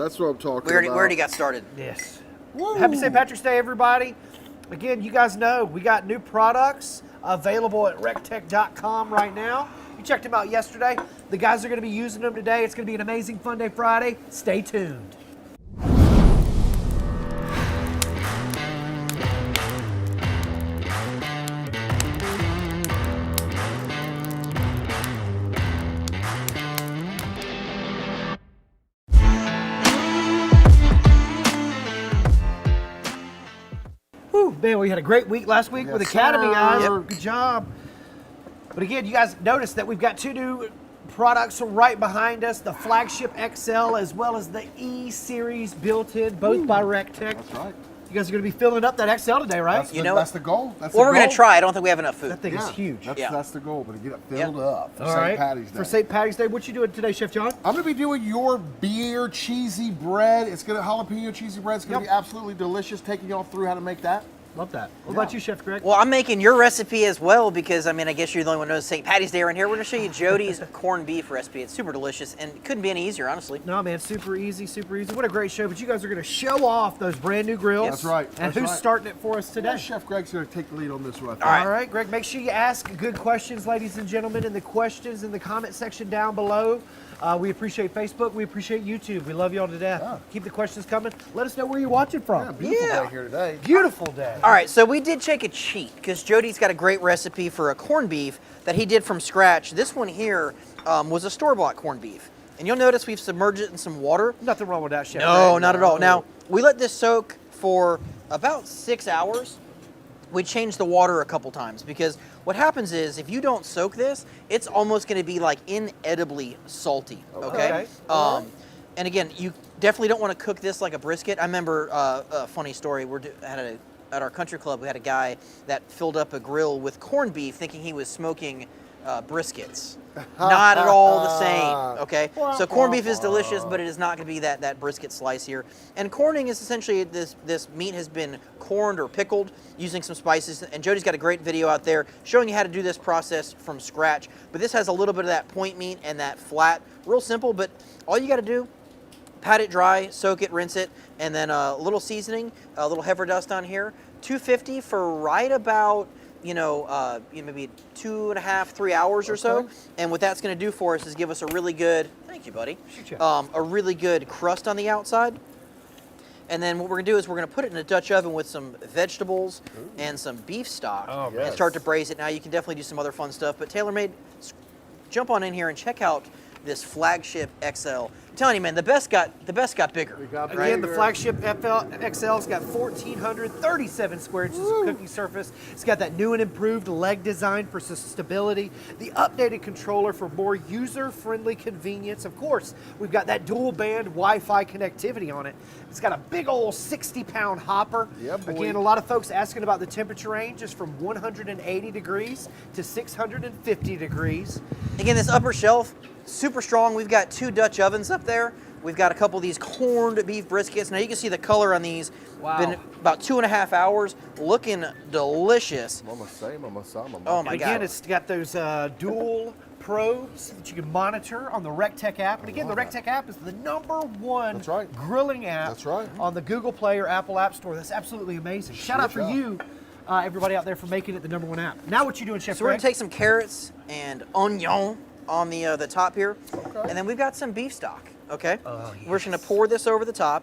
That's what I'm talking We about. already got started. Yes. Woo. Happy St. Patrick's Day, everybody. Again, you guys know we got new products available at recteq.com right now. You checked them out yesterday. The guys are going to be using them today. It's going to be an amazing Funday Friday. Stay tuned. Whew, man, we had a great week last week with Yes, Academy, guys. sir. Good job. But again, you guys noticed that we've got two new products right behind us, the Flagship XL as well as the E-Series built-in, both by recteq. That's right. You guys are going to be filling up that XL today, right? That's the goal. That's Well, the we're going goal. to try. I don't think we have enough food. That thing is huge. That's the goal, but to get it filled up for All St. right. Patty's Day. For St. Patty's Day, what you doing today, Chef John? I'm going to be doing your beer cheesy bread. It's going to jalapeno cheesy bread. It's going to be absolutely delicious. Taking y'all through how to make that. Love that. What about you, Chef Greg? Well, I'm making your recipe as well because, I mean, I guess you're the only one who knows St. Patty's Day around here. We're going to show you Jody's corned beef recipe. It's super delicious and it couldn't be any easier, honestly. No, man, super easy, super easy. What a great show. But you guys are going to show off those brand new grills. That's right. And That's who's right. starting it for us today? Yeah, Chef Greg's going to take the lead on this one. I think. All right, Greg, make sure you ask good questions, ladies and gentlemen, in the questions in the comment section down below. We appreciate Facebook. We appreciate YouTube. We love y'all to death. Yeah. Keep the questions coming. Let us know where you're watching from. Yeah, beautiful Yeah. day here today. Beautiful day. All right, so we did take a cheat because Jody's got a great recipe for a corned beef that he did from scratch. This one here was a store-bought corned beef. And you'll notice we've submerged it in some water. Nothing wrong with that, Chef. No, Greg. not at all. Now, we let this soak for about 6 hours. We changed the water a couple times because what happens is if you don't soak this, it's almost going to be like inedibly salty. Okay. And again, you definitely don't want to cook this like a brisket. I remember a funny story. At our country club, we had a guy that filled up a grill with corned beef, thinking he was smoking briskets. Not at all the same. Okay. So corned beef is delicious, but it is not going to be that brisket slice here. And corning is essentially this meat has been corned or pickled using some spices. And Jody's got a great video out there showing you how to do this process from scratch. But this has a little bit of that point meat and that flat. Real simple, but all you got to do, pat it dry, soak it, rinse it, and then a little seasoning, a little heifer dust on here. 250 for right about maybe 2.5, 3 hours or so. And what that's going to do for us is give us a really good, thank you, buddy, a really good crust on the outside. And then what we're going to do is we're going to put it in a Dutch oven with some vegetables and some beef stock and start to braise it. Now, you can definitely do some other fun stuff, but TaylorMade, jump on in here and check out this Flagship XL. I'm telling you, man, the best got bigger. Again, the Flagship XL's got 1,437 square inches of cooking surface. It's got that new and improved leg design for stability, the updated controller for more user-friendly convenience. Of course, we've got that dual-band Wi-Fi connectivity on it. It's got a big old 60-pound hopper. Yeah, boy. Again, a lot of folks asking about the temperature range is from 180 degrees to 650 degrees. Again, this upper shelf, super strong. We've got 2 Dutch ovens up there. We've got a couple of these corned beef briskets. Now you can see the color on these. Wow. Been about 2.5 hours, looking delicious. Mama say, mama saw, mama. Oh my And again, God. it's got those dual probes that you can monitor on the recteq app. And again, the recteq app is the #1 That's right. grilling app That's right. on the Google Play or Apple App Store. That's absolutely amazing. Shout out for you, everybody out there, for making it the #1 app. Now what you doing, Chef So we're Greg? gonna take some carrots and onion on the top here, and then we've got some beef stock. Okay. We're just gonna pour this over the top.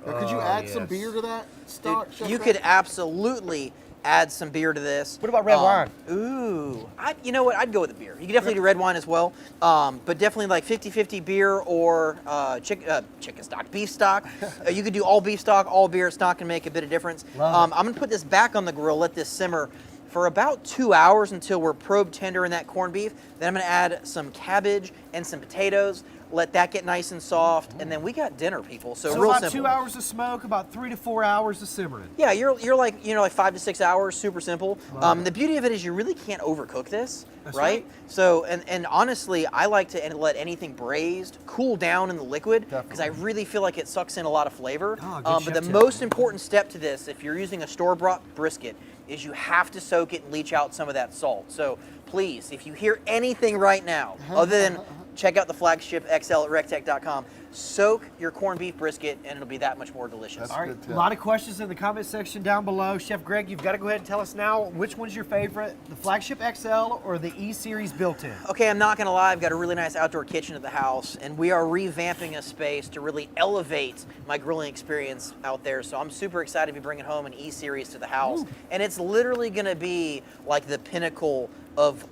Now, could you add some beer to that stock, Chef You Greg? could absolutely add some beer to this. What about red wine? Ooh, you know what? I'd go with a beer. You can definitely do red wine as well, but definitely like 50-50 beer or chicken stock, beef stock. You could do all beef stock, all beer. It's not going to make a bit of difference. I'm going to put this back on the grill, let this simmer for about 2 hours until we're probe tender in that corned beef. Then I'm going to add some cabbage and some potatoes. Let that get nice and soft, and then we got dinner, people. So real about simple. 2 hours of smoke, about 3 to 4 hours of simmering. Yeah, you're like like 5 to 6 hours, super simple. The beauty of it is you really can't overcook this, right? So and honestly, I like to let anything braised cool down in the liquid because I really feel like it sucks in a lot of flavor. But the most important step to this, if you're using a store-bought brisket, is you have to soak it and leach out some of that salt. So please, if you hear anything right now other than check out the Flagship XL at recteq.com. Soak your corned beef brisket, and it'll be that much more delicious. That's All right, good a tip. lot of questions in the comment section down below. Chef Greg, you've got to go ahead and tell us now which one's your favorite, the Flagship XL or the E-Series built-in? Okay, I'm not gonna lie, I've got a really nice outdoor kitchen at the house, and we are revamping a space to really elevate my grilling experience out there. So I'm super excited to be bringing home an E-Series to the house. And it's literally gonna be like the pinnacle of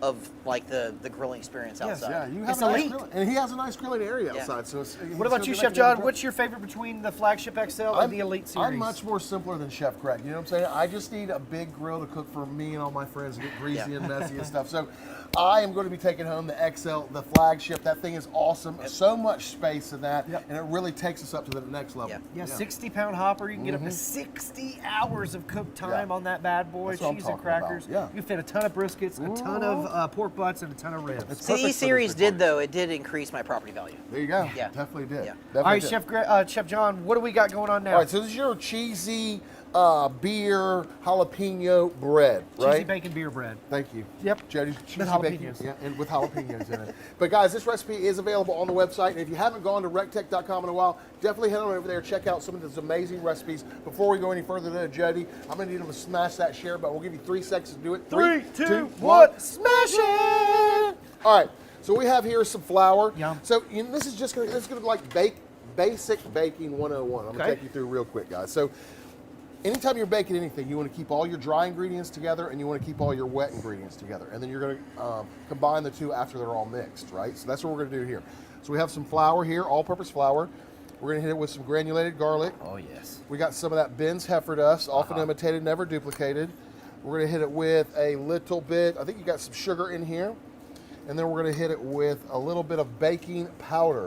like the grilling experience outside. Yeah, you have It's a nice elite. grilling, and he has a nice grilling area Yeah. outside. So it's, What about you, Chef John? What's your favorite between the Flagship XL and the Elite Series? I'm much more simpler than Chef Craig. You know what I'm saying? I just need a big grill to cook for me and all my friends and get greasy and messy and stuff. So I am going to be taking home the XL, the Flagship. That thing is awesome. So much space in that, and it really takes us up to the next level. Yeah, 60-pound hopper. You can get up to 60 hours of cook time on that bad boy. That's what I'm Cheese and talking about. crackers. Yeah. You can fit a ton of briskets, a ton of pork butts, and a ton of ribs. It's See, the perfect for E-Series the big did, though, it did increase my property value. There you go. Yeah. Definitely did. Yeah. Definitely All right, did. Chef John, what do we got going on now? All right, so this is your cheesy beer jalapeno bread, right? Cheesy bacon beer bread. Thank you. Yep. Jody, cheesy With bacon. jalapenos. Yeah, and with jalapenos in it. But guys, this recipe is available on the website. And if you haven't gone to recteq.com in a while, definitely head on over there, check out some of those amazing recipes. Before we go any further though, Jody, I'm gonna need them to smash that share button. We'll give you 3 seconds to do it. 3, 2, 1, smash it! All right, so we have here some flour. Yum. So this is just gonna, like basic baking 101. I'm gonna Okay. take you through real quick, guys. So anytime you're baking anything, you want to keep all your dry ingredients together and you want to keep all your wet ingredients together. And then you're going to combine the two after they're all mixed, right? So that's what we're going to do here. So we have some flour here, all-purpose flour. We're going to hit it with some granulated garlic. Oh, yes. We got some of that Ben's heifer dust, often imitated, never duplicated. We're going to hit it with a little bit, I think you got some sugar in here. And then we're going to hit it with a little bit of baking powder,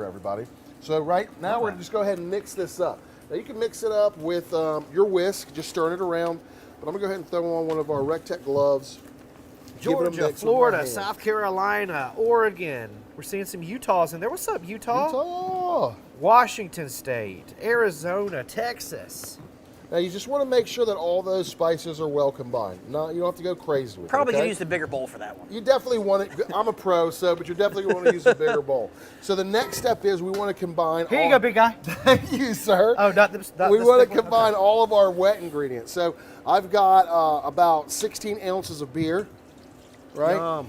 everybody. So right now we're going to just go ahead and mix this up. Now you can mix it up with your whisk, just stirring it around. But I'm gonna go ahead and throw on one of our recteq gloves. Give it a Georgia, mix with my Florida, hand. South Carolina, Oregon. We're seeing some Utahs in there. What's up, Utah? Utah. Washington State, Arizona, Texas. Now you just want to make sure that all those spices are well combined. No, you don't have to go crazy with Probably it. gonna Okay? use the bigger bowl for that one. You definitely want it. I'm a pro, but you're definitely going to want to use a bigger bowl. So the next step is we want to combine. Here you go, big guy. Thank you, sir. Oh, not this. We want to big one? combine all of our wet ingredients. So I've got about 16 ounces of beer, right? Yum.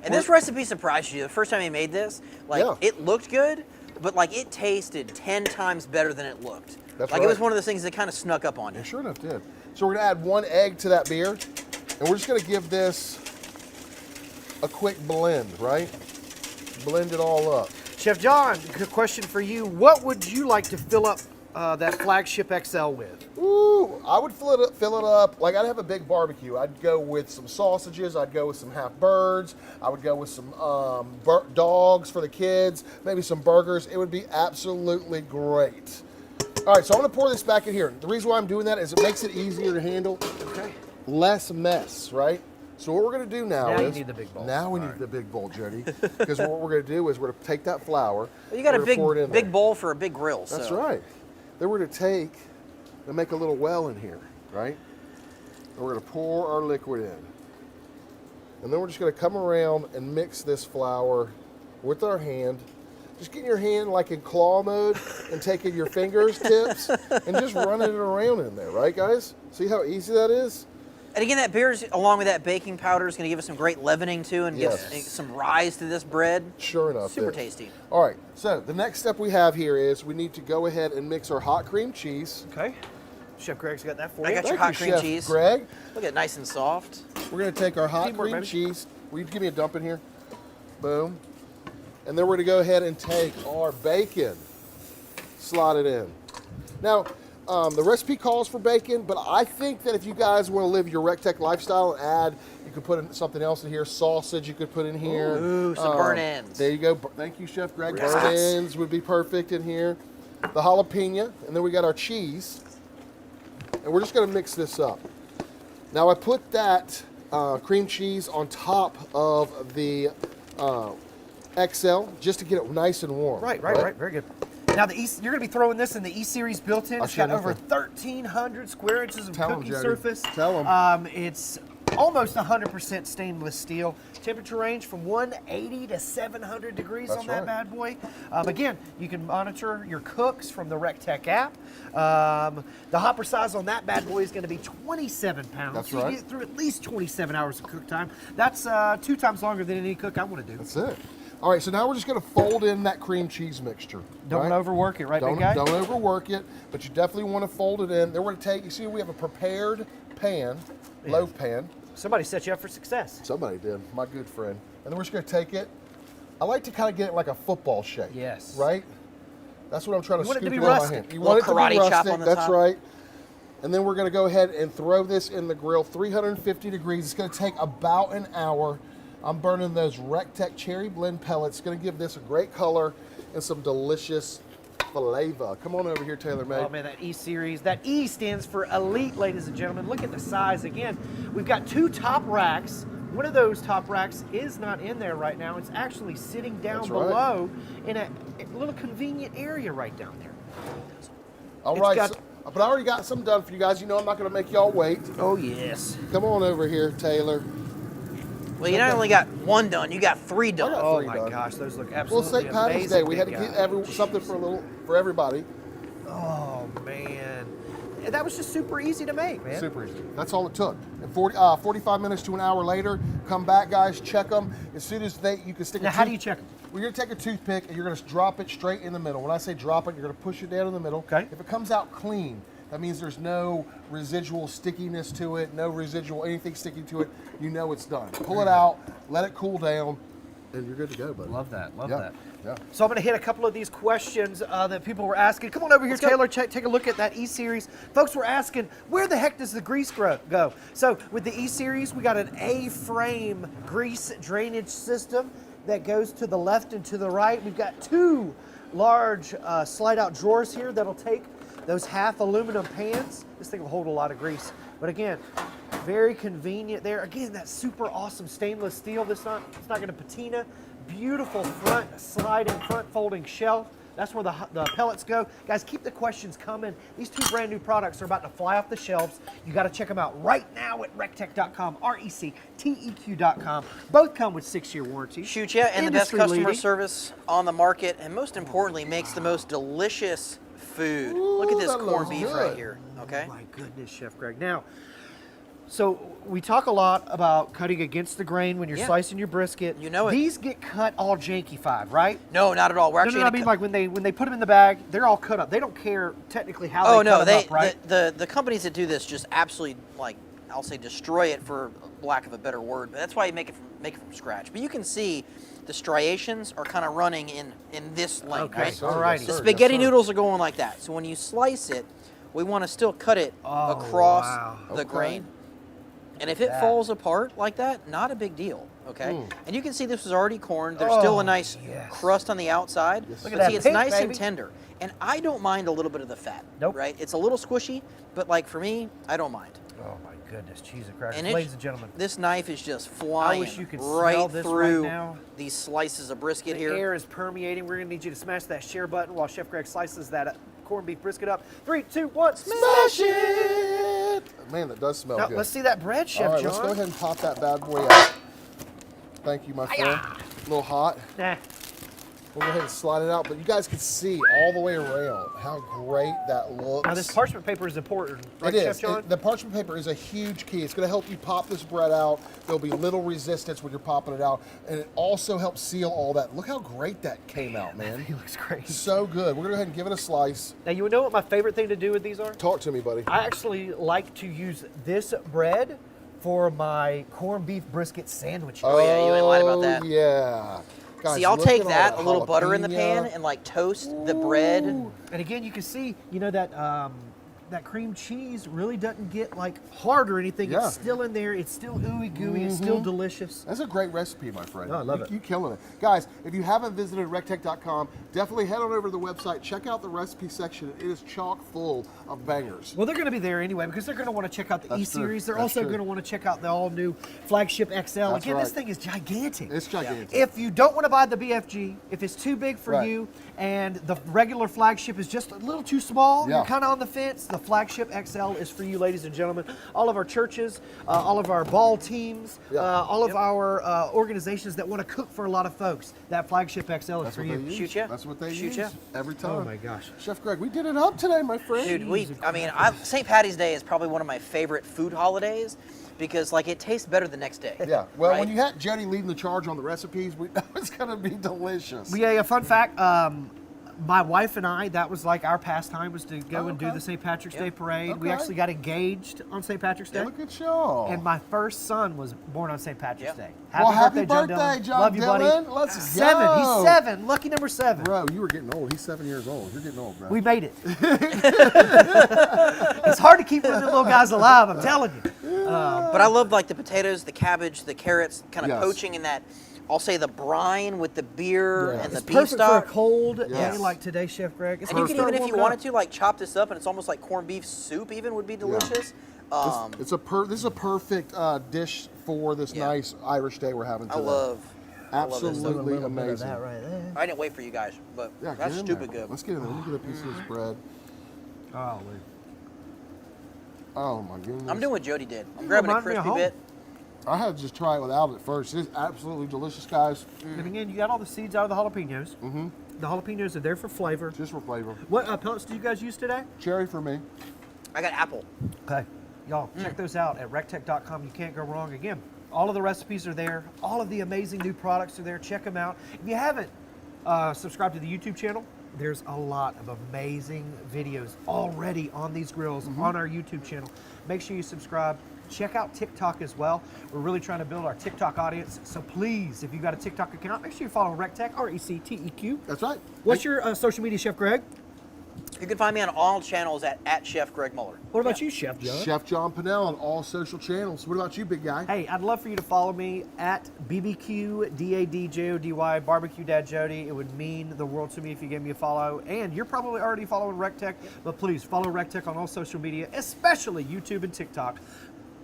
And this recipe surprised you. The first time you made this, like Yeah. it looked good, but like it tasted 10 times better than it looked. That's like it was right. one of those things that kind of snuck up on you. It sure enough did. So we're gonna add 1 egg to that beer, and we're just gonna give this a quick blend, right? Blend it all up. Chef John, good question for you. What would you like to fill up that Flagship XL with? Ooh, I would fill it up, like I'd have a big barbecue. I'd go with some sausages, I'd go with some half birds, I would go with some dogs for the kids, maybe some burgers. It would be absolutely great. All right, so I'm gonna pour this back in here. The reason why I'm doing that is it makes it easier to handle. Okay. Less mess, right? So what we're gonna do now Now you is need the big bowl. Now we need the big bowl, Jody, because what we're gonna do is we're gonna take that flour. You got we're a gonna pour it in big there. bowl for a big grill. That's so. right. Then we're gonna take and make a little well in here, right? And we're gonna pour our liquid in, and then we're just gonna come around and mix this flour with our hand. Just getting your hand like in claw mode and taking your fingers tips and just running it around in there, right, guys? See how easy that is? And again, that beer, along with that baking powder, is going to give us some great leavening too, and Yes. give some rise to this bread. Sure enough. Super it is. tasty. All right, so the next step we have here is we need to go ahead and mix our hot cream cheese. Okay. Chef Greg's got that for I you. got your Thank hot you, cream Chef cheese. Greg. Look at it, nice and soft. We're gonna take our hot Teamwork, cream baby. cheese. Will you give me a dump in here? Boom. And then we're gonna go ahead and take our bacon, slot it in. Now, the recipe calls for bacon, but I think that if you guys want to live your recteq lifestyle and add, you could put in something else in here. Sausage you could put in here. Ooh, some burnt ends. There you go. Thank you, Chef Greg. Yes. Burnt ends would be perfect in here. The jalapeno, and then we got our cheese. And we're just gonna mix this up. Now I put that cream cheese on top of the XL just to get it nice and warm. Right. Very good. Now you're going to be throwing this in the E-Series built-in. I It's got sure over nothing. 1,300 square inches of Tell 'em, cooking Jody. surface. Tell 'em. It's almost 100% stainless steel. Temperature range from 180 to 700 degrees That's on that right. bad boy. Again, you can monitor your cooks from the recteq app. The hopper size on that bad boy is going to be 27 pounds. That's so right. you get through at least 27 hours of cook time. That's 2 times longer than any cook I want to do. That's it. All right, so now we're just going to fold in that cream cheese mixture. Don't right? overwork it, right, Don't, big guy? don't overwork it, but you definitely want to fold it in. Then we're going to take, you see we have a prepared pan, loaf pan. Somebody set you up for success. Somebody did, my good friend. And then we're just going to take it. I like to kind of get it like a football shape. Yes. Right? That's what I'm trying to You want it scoop to it be in my rustic. hand. You Little want it to karate be chop rustic, on the that's top. right. And then we're going to go ahead and throw this in the grill, 350 degrees. It's going to take about an hour. I'm burning those recteq cherry blend pellets. It's going to give this a great color and some delicious flavor. Come on over here, Taylor Made. Oh man, that E series. That E stands for elite, ladies and gentlemen. Look at the size again. We've got 2 top racks. One of those top racks is not in there right now. It's actually sitting down That's right. below in a little convenient area right down there. All It's right, got- but I already got some done for you guys. You know I'm not going to make y'all wait. Oh yes. Come on over here, Taylor. Well, you not only got 1 done, you got 3 done. got Oh 3 my done. gosh, those look Well, absolutely St. Patty's amazing. Day. We had to big get guy. something for everybody. Oh man, and that was just super easy to make, man. Super easy. That's all it took. And 45 minutes to an hour later, come back, guys, check them. As soon as you can stick Now, a how do you check them? Well, you're going to take a toothpick and you're going to drop it straight in the middle. When I say drop it, you're going to push it down in the middle. Okay. If it comes out clean, that means there's no residual stickiness to it, no residual anything sticking to it. You know it's done. Pull it out, let it cool down, and you're good to go, buddy. Love that. Love Yeah, that. yeah. So I'm going to hit a couple of these questions that people were asking. Come on over here, Let's go. Taylor. Take a look at that E-Series. Folks were asking, where the heck does the grease go? So with the E-Series, we got an A-frame grease drainage system that goes to the left and to the right. We've got 2 large slide-out drawers here that'll take those half aluminum pans. This thing will hold a lot of grease. But again, very convenient there. Again, that super awesome stainless steel. It's not going to patina. Beautiful front sliding, front folding shelf. That's where the pellets go. Guys, keep the questions coming. These 2 brand new products are about to fly off the shelves. You got to check them out right now at recteq.com, recteq.com. Both come with 6-year warranties. Shoot ya, and the best Industry customer leading. service on the market, and most importantly, makes the most delicious food. Look at this that corned looks beef good. right here, okay? Oh my goodness, Chef Greg. Now, so we talk a lot about cutting against the grain when you're Yeah. slicing your brisket. You know it. These get cut all janky-fied, right? No, not at all. We're No, actually no, I gonna mean cut- like when they put them in the bag, they're all cut up. They don't care technically how Oh they no, cut they them up, right? the companies that do this just absolutely, like, I'll say destroy it for lack of a better word, but that's why you make it from scratch. But you can see the striations are kind of running in this lane, Okay, right? sir. Alrighty. The Yes, sir. spaghetti Yes, sir. noodles are going like that. So when you slice it, we want to still cut it Oh, across wow. the Okay. grain. And if it that. falls apart like that, not a big deal, okay? Mm. And you can see this was already corned. There's still Oh, a nice yes. crust on the outside. Yes, But Look at see, that it's pink, nice and baby. tender. And I don't mind a little bit of the fat, Nope. right? It's a little squishy, but like for me, I don't mind. Oh my goodness, cheese and crackers. And Ladies and gentlemen, this knife is just flying you could right smell this right through now. these slices of brisket the here. air is permeating. We're gonna need you to smash that share button while Chef Greg slices that corned beef brisket up. 3, 2, 1, smash it! Man, that does smell Now, good. let's see that bread, Chef All right, John. let's go ahead and pop that bad boy out. Thank you, my friend. A little hot. Nah. We'll go ahead and slide it out, but you guys can see all the way around how great that looks. Now this parchment paper is important, right, It Chef is. John? The parchment paper is a huge key. It's going to help you pop this bread out. There'll be little resistance when you're popping it out, and it also helps seal all that. Look how great that came out, man. He looks great. So good. We're going to go ahead and give it a slice. Now you know what my favorite thing to do with these are? Talk to me, buddy. I actually like to use this bread for my corned beef brisket sandwiches. Oh, yeah, you ain't lied about that. Yeah. Guys, See, I'll look take at all that, a little butter in the pan, jalapeno. and like toast the bread. And again, you can see, you know, that cream cheese really doesn't get like hard or anything. Yeah. It's still in there. It's still ooey gooey. It's still delicious. That's a great recipe, my friend. Oh, I love it. You killing it. Guys, if you haven't visited recteq.com, definitely head on over to the website, check out the recipe section. It is chock full of bangers. Well, they're going to be there anyway because they're going to want to check out the That's E-Series. true. They're That's also true. going to want to check out the all-new Flagship XL. That's Again, this right. thing is gigantic. It's gigantic. If you don't want to buy the BFG, if it's too big for Right. you and the regular Flagship is just a little too small, Yeah. you're kind of on the fence, the the Flagship XL is for you, ladies and gentlemen. All of our churches, all of our ball teams, Yeah. all of our organizations that want to cook for a lot of folks. That Flagship XL is That's for what they you. use. Shoot ya. That's what they Shoot use ya. every time. Oh my gosh. Chef Greg, we did it up today, my friend. Dude, St. Patty's Day is probably one of my favorite food holidays because like it tastes better the next day. Yeah. Well, right? when you had Jody leading the charge on the recipes, we know it's gonna be delicious. Yeah, a fun fact. My wife and I, that was like our pastime, was to go and do okay. the St. Patrick's Day Yep. parade. We Okay. actually got engaged on St. Patrick's Day. Yeah, look at y'all. And my first son was born on St. Patrick's Yeah. Day. Well, happy John birthday, Dillon. John Love you, buddy. Dillon. Let's go. 7. He's 7. Lucky number 7. Bro, you were getting old. He's 7 years old. You're getting old, bro. We made it. It's hard to keep those little guys alive, I'm telling you. But I love like the potatoes, the cabbage, the carrots, kind of Yes. poaching in that. I'll say the brine with the beer Yeah. and the It's beef perfect stock. for a cold Yes. day like today, Chef Greg. It's And you gonna can even, start if you warming wanted up. to, like chop this up, and it's almost like corned beef soup. Even would be delicious. This is a perfect dish for this Yeah. nice Irish day we're having I today. love Absolutely A little bit of amazing. that right there. I didn't wait for you guys, but Yeah, that's get in stupid there. good. Let's get in there. Let me get a piece of this bread. Oh, Lord. Oh my goodness. I'm doing what Jody did. I'm grabbing a reminds me of crispy home. bit. I had to just try it without it first. It's absolutely delicious, guys. And again, you got all the seeds out of the jalapenos. Mm-hmm. The jalapenos are there for flavor. Just for flavor. What pellets do you guys use today? Cherry for me. I got apple. Okay. Y'all, check those out at recteq.com. You can't go wrong. Again, all of the recipes are there. All of the amazing new products are there. Check them out. If you haven't subscribed to the YouTube channel, there's a lot of amazing videos already on these grills on our YouTube channel. Make sure you subscribe. Check out TikTok as well. We're really trying to build our TikTok audience. So please, if you've got a TikTok account, make sure you follow recteq, RECTEQ. That's right. What's your social media, Chef Greg? You can find me on all channels at Chef Greg Muller. What about you, Chef John? Chef John Pinnell on all social channels. What about you, big guy? Hey, I'd love for you to follow me at BBQDADJODY, Barbecue Dad Jody. It would mean the world to me if you gave me a follow. And you're probably already following recteq, but please follow recteq on all social media, especially YouTube and TikTok.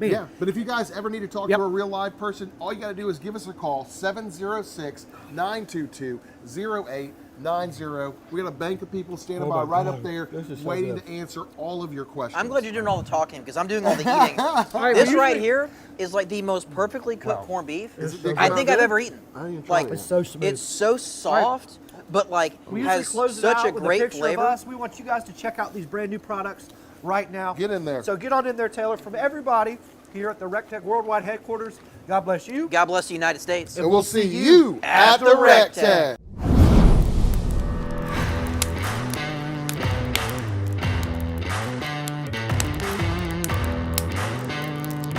Man, Yeah, but if you guys ever need to talk Yep. to a real live person, all you got to do is give us a call, 706-922-0890. We got a bank of people standing by right up there waiting to answer all of your questions. I'm glad you're doing all the talking because I'm doing all the eating. right, This we right usually- here is like the most perfectly cooked corned beef Is it I good? think I've ever eaten. I didn't even try Like it yet. It's so smooth. it's so soft, but like we usually has close it such out a with great a picture flavor. of us. We want you guys to check out these brand new products right now. Get in there. So get on in there, Taylor. From everybody here at the recteq Worldwide Headquarters, God bless you. God bless the United States. And we'll see you at the Rec Tech.